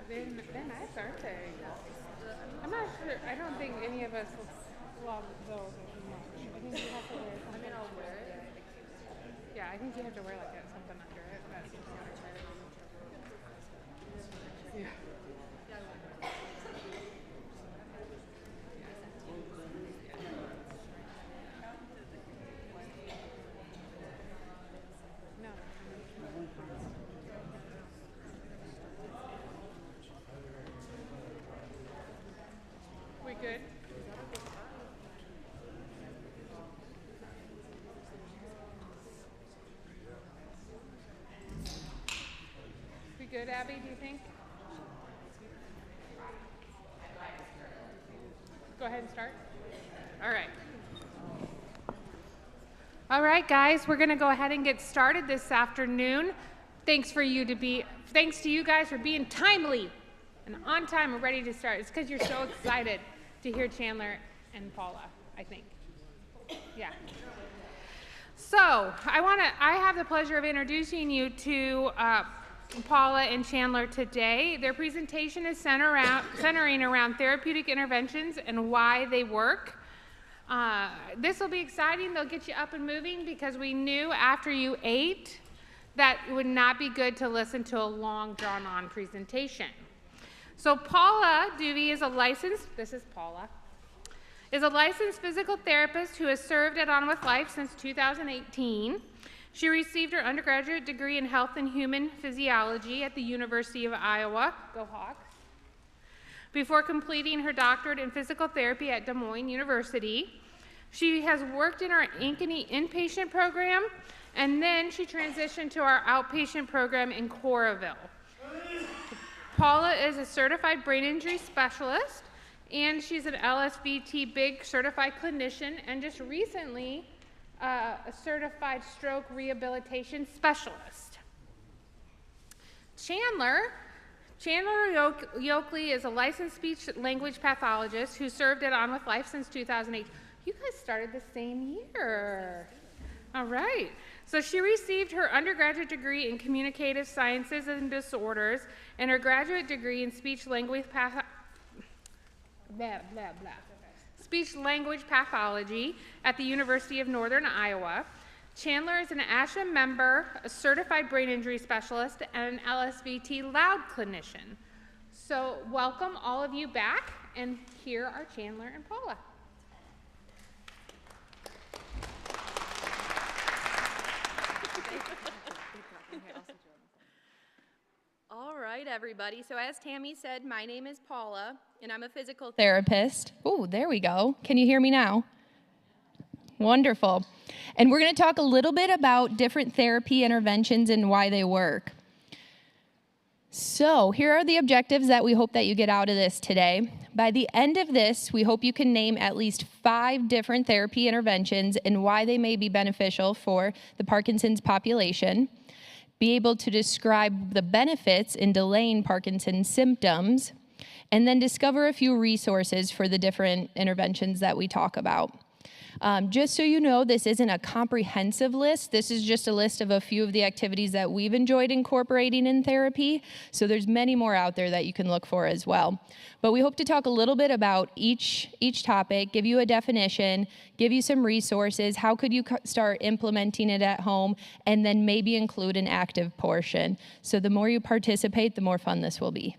they're nice, aren't they? I'm not sure. I don't think any of us love those as much. I think you have to wear something. I mean, I'll wear it. Yeah, I think you have to wear like something under it. But yeah. No. We good? We good, Abby, do you think? Go ahead and start. All right. All right, guys, we're going to go ahead and get started this afternoon. Thanks to you guys for being timely and on time and ready to start. It's because you're so excited to hear Chandler and Paula, I think. Yeah. So I have the pleasure of introducing you to Paula and Chandler today. Their presentation is centering around therapeutic interventions and why they work. This will be exciting. They'll get you up and moving because we knew after you ate that it would not be good to listen to a long, drawn-on presentation. So Paula Duvey is a licensed physical therapist who has served at On With Life since 2018. She received her undergraduate degree in Health and Human Physiology at the University of Iowa, go Hawks, before completing her doctorate in physical therapy at Des Moines University. She has worked in our Ankeny inpatient program, and then she transitioned to our outpatient program in Coralville. Paula is a certified brain injury specialist, and she's an LSVT BIG certified clinician, and just recently a certified stroke rehabilitation specialist. Chandler Uc is a licensed speech language pathologist who served at On With Life since 2008. You guys started the same year. All right. So she received her undergraduate degree in communicative sciences and disorders and her graduate degree in speech language pathology at the University of Northern Iowa. Chandler is an ASHA member, a certified brain injury specialist, and an LSVT loud clinician. So welcome all of you back, and here are Chandler and Paula. All right, everybody. So as Tammy said, my name is Paula, and I'm a physical therapist. Oh, there we go. Can you hear me now? Wonderful. And we're going to talk a little bit about different therapy interventions and why they work. So here are the objectives that we hope that you get out of this today. By the end of this, we hope you can name at least 5 different therapy interventions and why they may be beneficial for the Parkinson's population. Be able to describe the benefits in delaying Parkinson's symptoms, and then discover a few resources for the different interventions that we talk about. Just so you know, this isn't a comprehensive list. This is just a list of a few of the activities that we've enjoyed incorporating in therapy. So there's many more out there that you can look for as well. But we hope to talk a little bit about each topic, give you a definition, give you some resources, how could you start implementing it at home, and then maybe include an active portion. So the more you participate, the more fun this will be.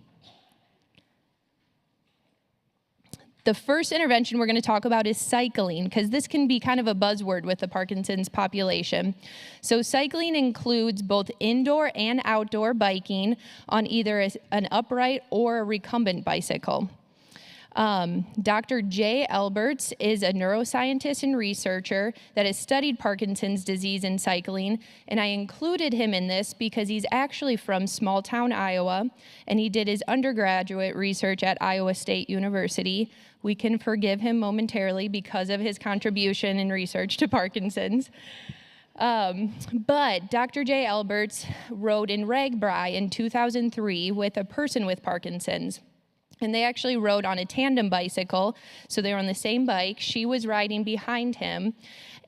The first intervention we're going to talk about is cycling, because this can be kind of a buzzword with the Parkinson's population. So cycling includes both indoor and outdoor biking on either an upright or a recumbent bicycle. Dr. Jay Alberts is a neuroscientist and researcher that has studied Parkinson's disease and cycling, and I included him in this because he's actually from small town Iowa, and he did his undergraduate research at Iowa State University. We can forgive him momentarily because of his contribution and research to Parkinson's. But Dr. Jay Alberts wrote in RAGBRAI in 2003 with a person with Parkinson's. And they actually rode on a tandem bicycle, so they were on the same bike. She was riding behind him.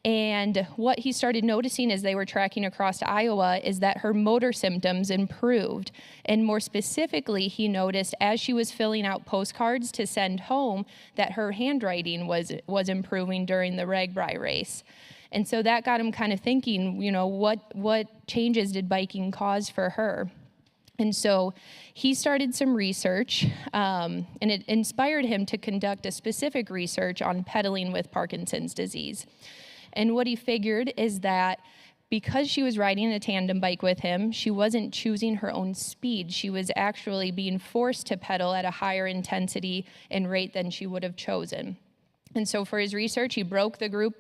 And what he started noticing as they were tracking across Iowa is that her motor symptoms improved. And more specifically, he noticed as she was filling out postcards to send home that her handwriting was improving during the RAGBRAI race. And so that got him kind of thinking, you know, what changes did biking cause for her? And so he started some research, and it inspired him to conduct a specific research on pedaling with Parkinson's disease. And what he figured is that because she was riding a tandem bike with him, she wasn't choosing her own speed. She was actually being forced to pedal at a higher intensity and rate than she would have chosen. And so for his research, he broke the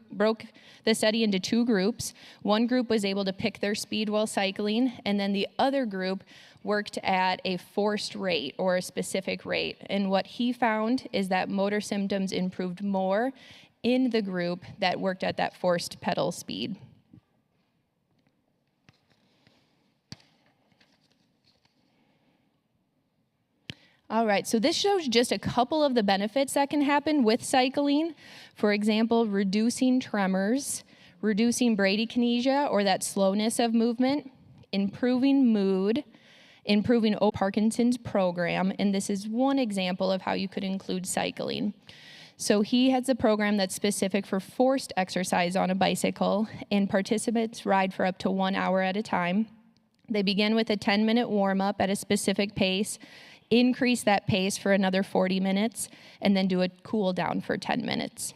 study into 2 groups. One group was able to pick their speed while cycling, and then the other group worked at a forced rate or a specific rate. And what he found is that motor symptoms improved more in the group that worked at that forced pedal speed. All right, so this shows just a couple of the benefits that can happen with cycling. For example, reducing tremors, reducing bradykinesia, or that slowness of movement, improving mood, improving Parkinson's program, and this is one example of how you could include cycling. So he has a program that's specific for forced exercise on a bicycle, and participants ride for up to 1 hour at a time. They begin with a 10-minute warm-up at a specific pace, increase that pace for another 40 minutes, and then do a cool down for 10 minutes.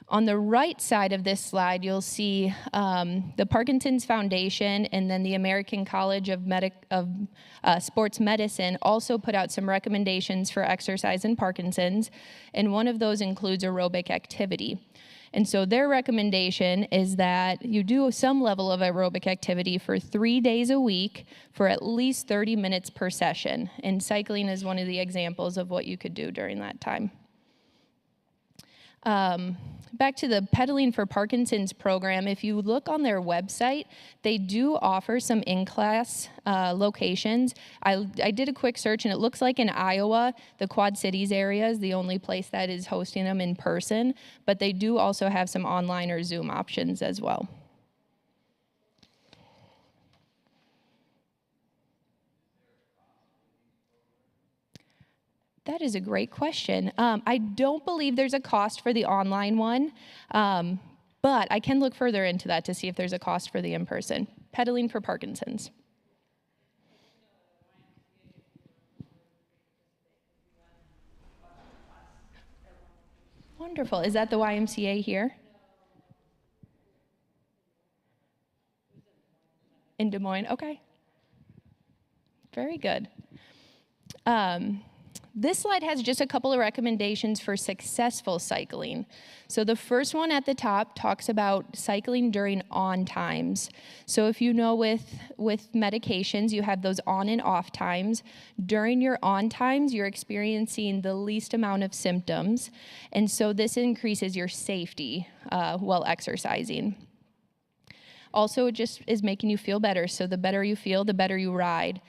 On the right side of this slide, you'll see the Parkinson's Foundation and then the American College of Sports Medicine also put out some recommendations for exercise in Parkinson's, and one of those includes aerobic activity. And so their recommendation is that you do some level of aerobic activity for 3 days a week for at least 30 minutes per session, and cycling is one of the examples of what you could do during that time. Back to the Pedaling for Parkinson's program, if you look on their website, they do offer some in-class locations. I did a quick search, and it looks like in Iowa, the Quad Cities area is the only place that is hosting them in person, but they do also have some online or Zoom options as well. That is a great question. I don't believe there's a cost for the online one, but I can look further into that to see if there's a cost for the in-person. Pedaling for Parkinson's. Wonderful. Is that the YMCA here? In Des Moines? Okay. Very good. This slide has just a couple of recommendations for successful cycling. So the first one at the top talks about cycling during on times. So if you know with medications, you have those on and off times. During your on times, you're experiencing the least amount of symptoms. And so this increases your safety while exercising. Also, it just is making you feel better. So the better you feel, the better you ride.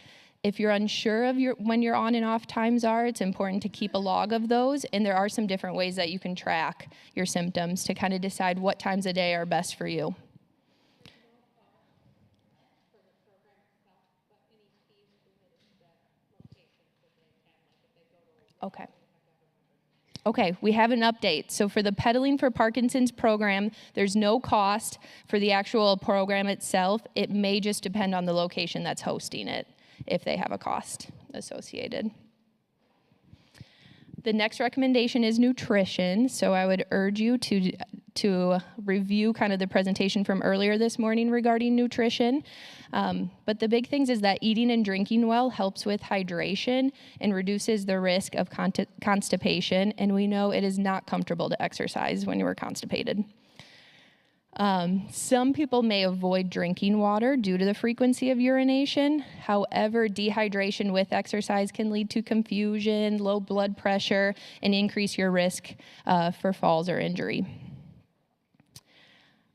If you're unsure of when your on and off times are, it's important to keep a log of those, and there are some different ways that you can track your symptoms to kind of decide what times a day are best for you. Okay, we have an update. So for the Pedaling for Parkinson's program, there's no cost for the actual program itself. It may just depend on the location that's hosting it, if they have a cost associated. The next recommendation is nutrition. So I would urge you to review kind of the presentation from earlier this morning regarding nutrition. But the big things is that eating and drinking well helps with hydration and reduces the risk of constipation. And we know it is not comfortable to exercise when you are constipated. Some people may avoid drinking water due to the frequency of urination. However, dehydration with exercise can lead to confusion, low blood pressure, and increase your risk for falls or injury.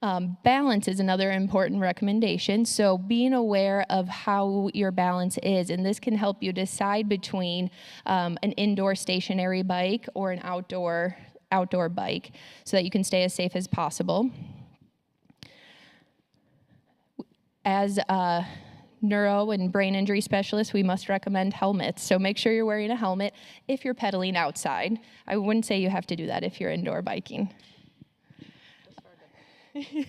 Balance is another important recommendation. So being aware of how your balance is, and this can help you decide between an indoor stationary bike or an outdoor bike so that you can stay as safe as possible. As a neuro and brain injury specialist, we must recommend helmets. So make sure you're wearing a helmet if you're pedaling outside. I wouldn't say you have to do that if you're indoor biking. Yeah.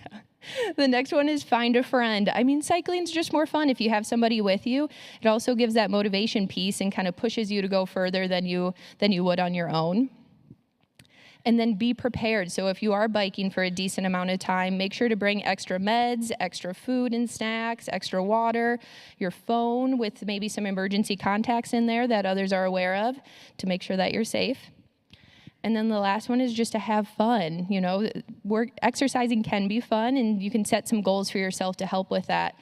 The next one is find a friend. I mean, cycling's just more fun if you have somebody with you. It also gives that motivation piece and kind of pushes you to go further than you would on your own. And then be prepared. So if you are biking for a decent amount of time, make sure to bring extra meds, extra food and snacks, extra water, your phone with maybe some emergency contacts in there that others are aware of to make sure that you're safe. And then the last one is just to have fun. You know, exercising can be fun, and you can set some goals for yourself to help with that.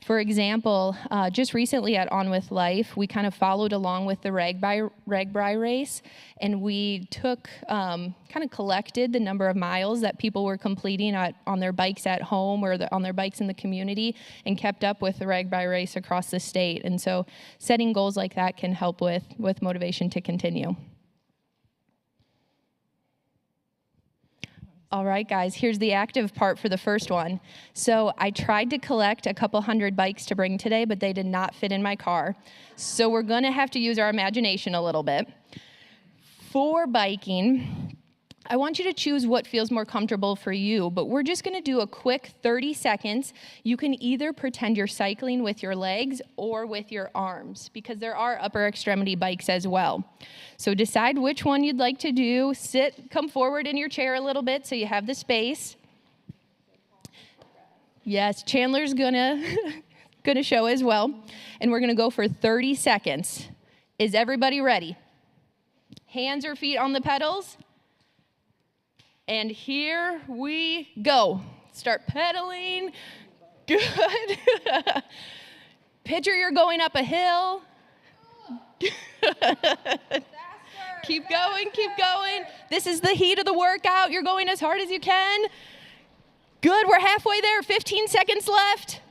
For example, just recently at On With Life, we kind of followed along with the RAGBRAI race, and we kind of collected the number of miles that people were completing on their bikes at home or on their bikes in the community, and kept up with the RAGBRAI race across the state. And so setting goals like that can help with motivation to continue. All right, guys, here's the active part for the first one. So I tried to collect a couple hundred bikes to bring today, but they did not fit in my car. So we're going to have to use our imagination a little bit. For biking, I want you to choose what feels more comfortable for you, but we're just going to do a quick 30 seconds. You can either pretend you're cycling with your legs or with your arms, because there are upper extremity bikes as well. So decide which one you'd like to do. Come forward in your chair a little bit so you have the space. Yes, Chandler's gonna show as well. And we're gonna go for 30 seconds. Is everybody ready? Hands or feet on the pedals? And here we go. Start pedaling. Good. Picture you're going up a hill. Keep going, keep going. This is the heat of the workout. You're going as hard as you can. Good, we're halfway there. 15 seconds left.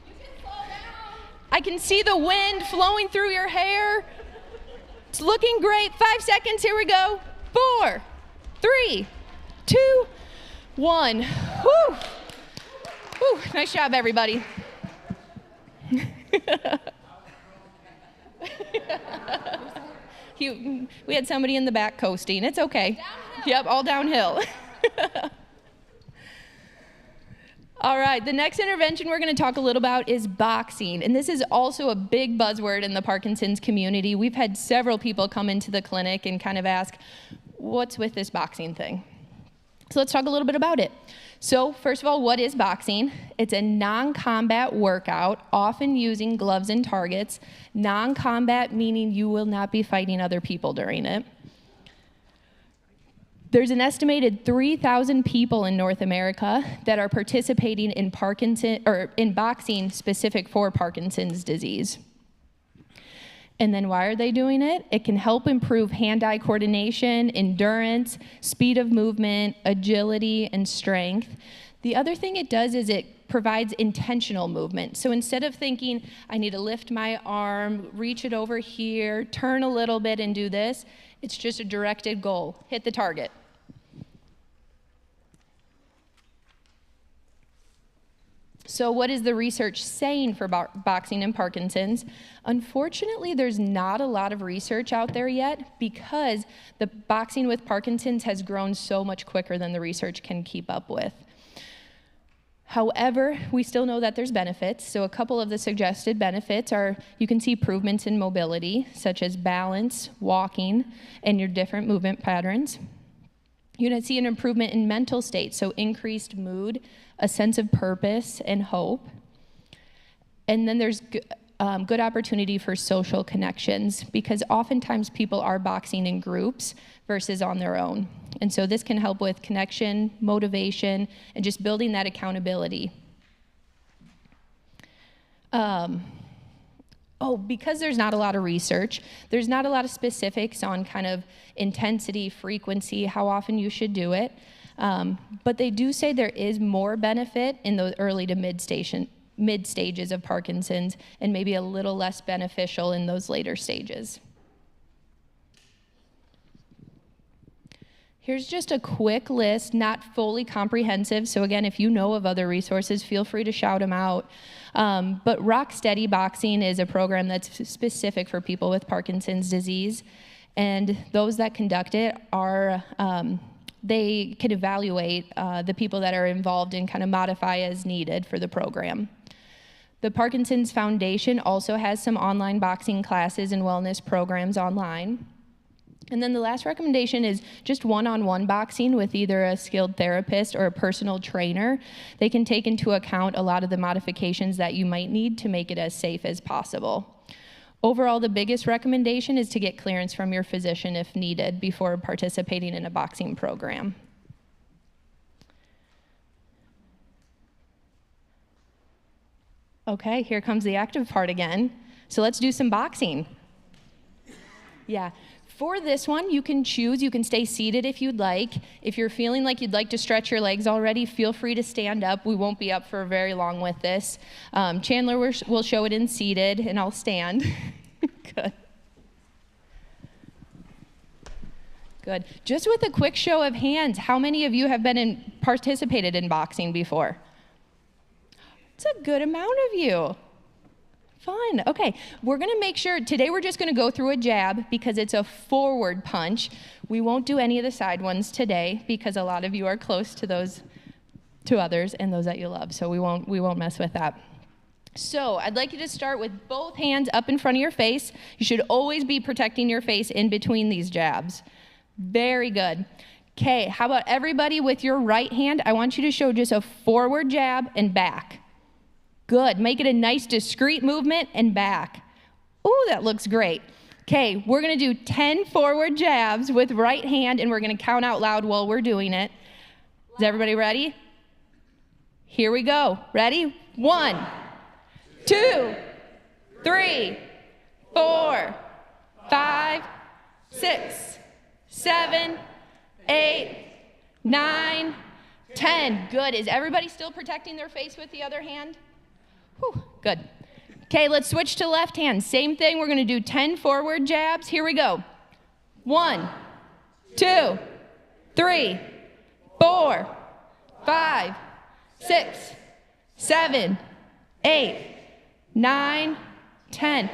You can slow down. I can see the wind flowing through your hair. It's looking great. 5 seconds, here we go. 4, 3, 2, 1. Woo! Woo, nice job, everybody. We had somebody in the back coasting. It's okay. Downhill. Yep, all downhill. All right, the next intervention we're going to talk a little about is boxing. And this is also a big buzzword in the Parkinson's community. We've had several people come into the clinic and kind of ask, what's with this boxing thing? So let's talk a little bit about it. So first of all, what is boxing? It's a non-combat workout, often using gloves and targets. Non-combat meaning you will not be fighting other people during it. There's an estimated 3,000 people in North America that are participating in boxing specific for Parkinson's disease. And then why are they doing it? It can help improve hand-eye coordination, endurance, speed of movement, agility, and strength. The other thing it does is it provides intentional movement. So instead of thinking, I need to lift my arm, reach it over here, turn a little bit and do this, it's just a directed goal. Hit the target. So what is the research saying for boxing and Parkinson's? Unfortunately, there's not a lot of research out there yet because the boxing with Parkinson's has grown so much quicker than the research can keep up with. However, we still know that there's benefits. So a couple of the suggested benefits are you can see improvements in mobility, such as balance, walking, and your different movement patterns. You're going to see an improvement in mental state, so increased mood, a sense of purpose and hope. And then there's good opportunity for social connections because oftentimes people are boxing in groups versus on their own. And so this can help with connection, motivation, and just building that accountability. Because there's not a lot of research, there's not a lot of specifics on kind of intensity, frequency, how often you should do it. But they do say there is more benefit in the early to mid stages of Parkinson's, and maybe a little less beneficial in those later stages. Here's just a quick list, not fully comprehensive. So again, if you know of other resources, feel free to shout them out. But Rocksteady Boxing is a program that's specific for people with Parkinson's disease. And those that conduct it are, they can evaluate the people that are involved and kind of modify as needed for the program. The Parkinson's Foundation also has some online boxing classes and wellness programs online. And then the last recommendation is just one-on-one boxing with either a skilled therapist or a personal trainer. They can take into account a lot of the modifications that you might need to make it as safe as possible. Overall, the biggest recommendation is to get clearance from your physician if needed before participating in a boxing program. Okay, here comes the active part again. So let's do some boxing. Yeah. For this one, you can choose. You can stay seated if you'd like. If you're feeling like you'd like to stretch your legs already, feel free to stand up. We won't be up for very long with this. Chandler will show it in seated, and I'll stand. Good. Good. Just with a quick show of hands, how many of you have participated in boxing before? It's a good amount of you. Fun. Okay, we're going to make sure, today we're just going to go through a jab because it's a forward punch. We won't do any of the side ones today because a lot of you are close to others and those that you love, so we won't mess with that. So I'd like you to start with both hands up in front of your face. You should always be protecting your face in between these jabs. Very good. Okay, how about everybody with your right hand? I want you to show just a forward jab and back. Good. Make it a nice discrete movement and back. Ooh, that looks great. Okay, we're going to do 10 forward jabs with right hand, and we're going to count out loud while we're doing it. Is everybody ready? Here we go. Ready? 1, 2, 3, 4, 5, 6, 7, 8, 9, 10. Good. Is everybody still protecting their face with the other hand? Whew, good. Okay, let's switch to left hand. Same thing. We're going to do 10 forward jabs. Here we go. 1, 2, 3, 4, 5, 6, 7, 8, 9, 10.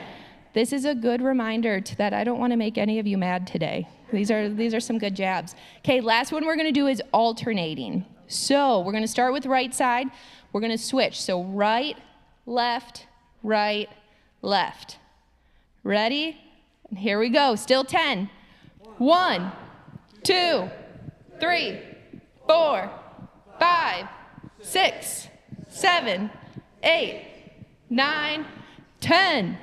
This is a good reminder that I don't want to make any of you mad today. These are some good jabs. Okay, last one we're going to do is alternating. So we're going to start with right side. We're going to switch. So right, left, right, left. Ready? And here we go. Still 10. 1, 2, 3, 4, 5, 6, 7, 8, 9, 10.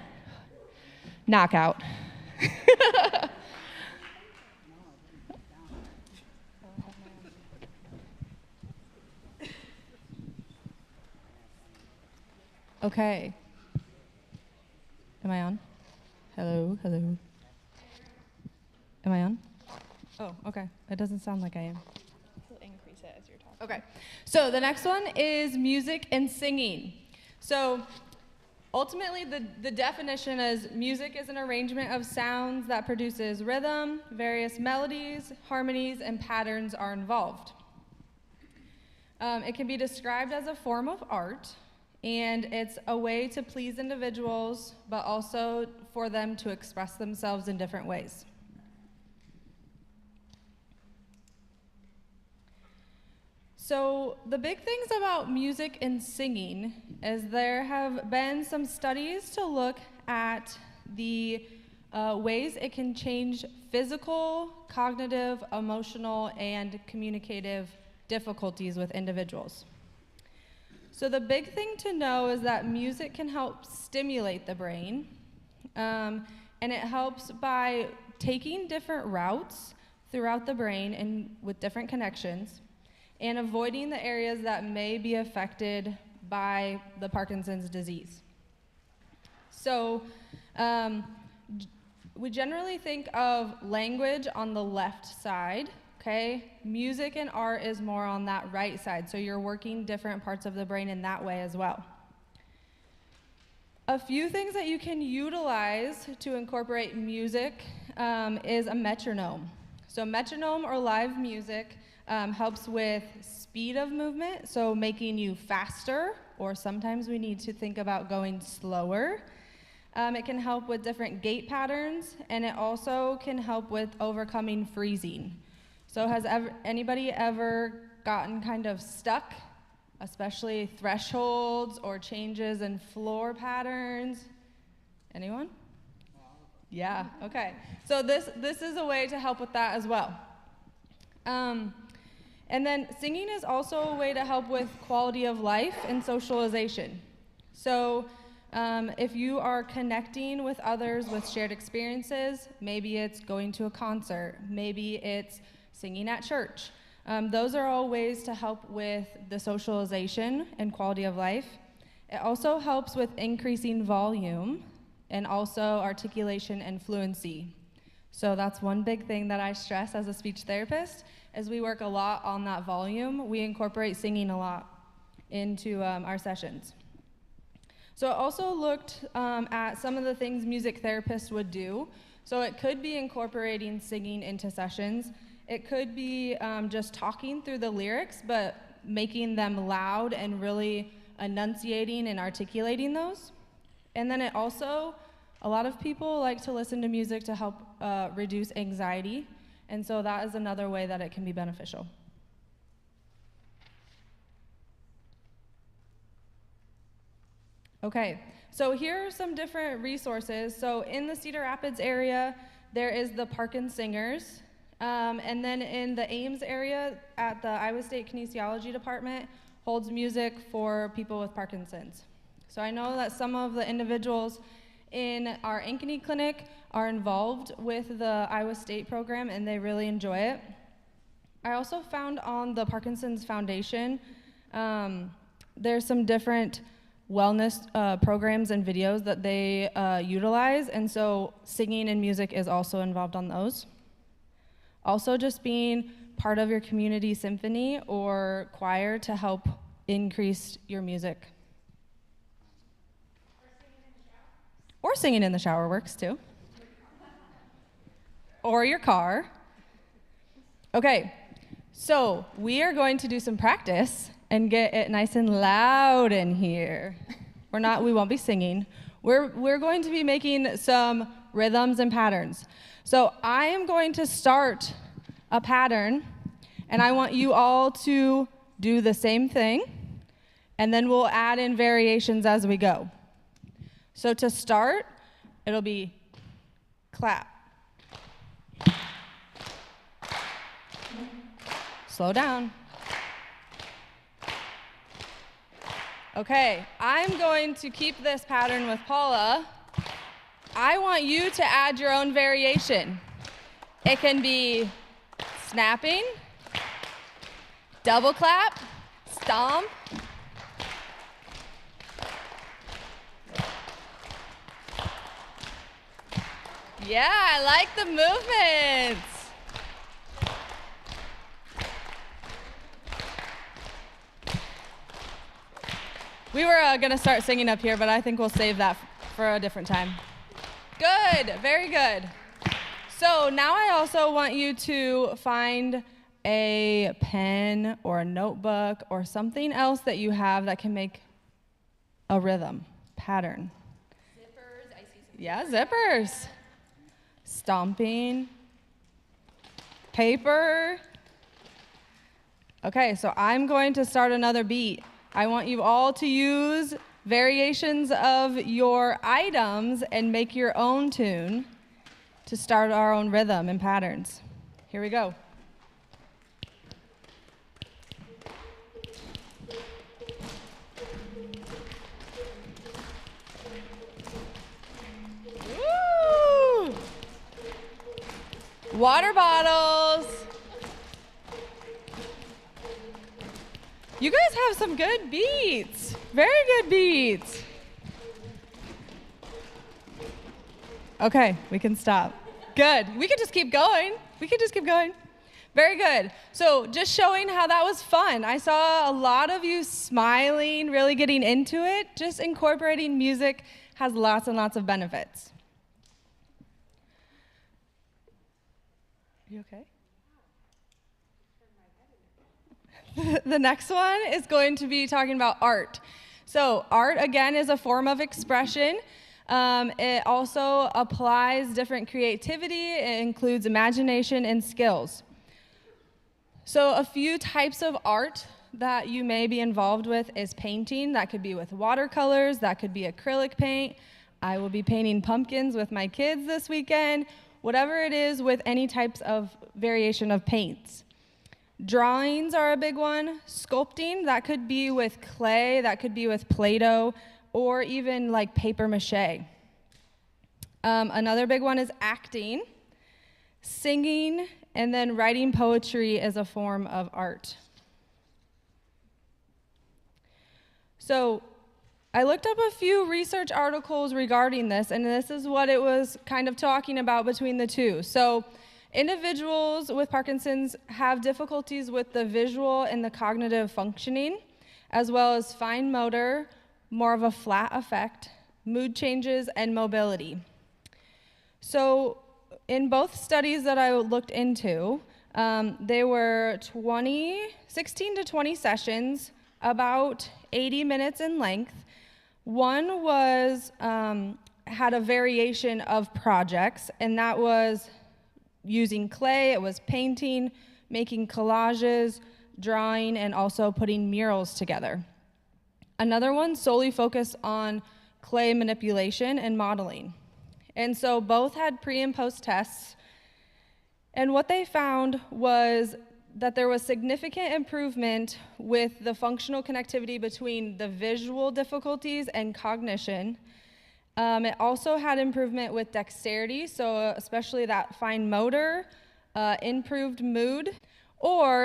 Knockout. Okay. Am I on? Hello, hello. Am I on? Oh, okay. It doesn't sound like I am. We'll increase it as you're talking. Okay. So the next one is music and singing. So ultimately, the definition is music is an arrangement of sounds that produces rhythm, various melodies, harmonies, and patterns are involved. It can be described as a form of art, and it's a way to please individuals, but also for them to express themselves in different ways. So the big things about music and singing is there have been some studies to look at the ways it can change physical, cognitive, emotional, and communicative difficulties with individuals. So the big thing to know is that music can help stimulate the brain, and it helps by taking different routes throughout the brain and with different connections, and avoiding the areas that may be affected by the Parkinson's disease. So we generally think of language on the left side, okay? Music and art is more on that right side, so you're working different parts of the brain in that way as well. A few things that you can utilize to incorporate music is a metronome. So metronome or live music helps with speed of movement, so making you faster, or sometimes we need to think about going slower. It can help with different gait patterns, and it also can help with overcoming freezing. So has anybody ever gotten kind of stuck, especially thresholds or changes in floor patterns? Anyone? Yeah, okay. So this is a way to help with that as well. And then singing is also a way to help with quality of life and socialization. So if you are connecting with others with shared experiences, maybe it's going to a concert, maybe it's singing at church. Those are all ways to help with the socialization and quality of life. It also helps with increasing volume and also articulation and fluency. So that's one big thing that I stress as a speech therapist, is we work a lot on that volume. We incorporate singing a lot into our sessions. So I also looked at some of the things music therapists would do. So it could be incorporating singing into sessions. It could be just talking through the lyrics, but making them loud and really enunciating and articulating those. And then it also, a lot of people like to listen to music to help reduce anxiety. And so that is another way that it can be beneficial. Okay, so here are some different resources. So in the Cedar Rapids area, there is the Parkinson Singers. And then in the Ames area at the Iowa State Kinesiology Department holds music for people with Parkinson's. So I know that some of the individuals in our Ankeny clinic are involved with the Iowa State program, and they really enjoy it. I also found on the Parkinson's Foundation, there's some different wellness programs and videos that they utilize, and so singing and music is also involved on those. Also just being part of your community symphony or choir to help increase your music. Or singing in the shower works too. Or your car. Okay, so we are going to do some practice and get it nice and loud in here. We won't be singing. We're going to be making some rhythms and patterns. So I am going to start a pattern, and I want you all to do the same thing, and then we'll add in variations as we go. So to start, it'll be clap. Slow down. Okay, I'm going to keep this pattern with Paula. I want you to add your own variation. It can be snapping, double clap, stomp. Yeah, I like the movements. We were going to start singing up here, but I think we'll save that for a different time. Good, very good. So now I also want you to find a pen or a notebook or something else that you have that can make a rhythm, pattern. Zippers, I see some. Yeah, zippers. Stomping. Paper. Okay, so I'm going to start another beat. I want you all to use variations of your items and make your own tune to start our own rhythm and patterns. Here we go. Woo! Water bottles. You guys have some good beats. Very good beats. Okay, we can stop. Good. We could just keep going. Very good. So just showing how that was fun. I saw a lot of you smiling, really getting into it. Just incorporating music has lots and lots of benefits. You okay? The next one is going to be talking about art. So art, again, is a form of expression. It also applies different creativity. It includes imagination and skills. So a few types of art that you may be involved with is painting. That could be with watercolors. That could be acrylic paint. I will be painting pumpkins with my kids this weekend. Whatever it is with any types of variation of paints. Drawings are a big one. Sculpting, that could be with clay, that could be with Play-Doh, or even like paper mache. Another big one is acting. Singing, and then writing poetry is a form of art. So I looked up a few research articles regarding this, and this is what it was kind of talking about between the two. So individuals with Parkinson's have difficulties with the visual and the cognitive functioning, as well as fine motor, more of a flat affect, mood changes, and mobility. So in both studies that I looked into, they were 16 to 20 sessions, about 80 minutes in length. One was had a variation of projects, and that was using clay, it was painting, making collages, drawing, and also putting murals together. Another one solely focused on clay manipulation and modeling. And so both had pre and post tests. And what they found was that there was significant improvement with the functional connectivity between the visual difficulties and cognition. It also had improvement with dexterity, so especially that fine motor, improved mood, or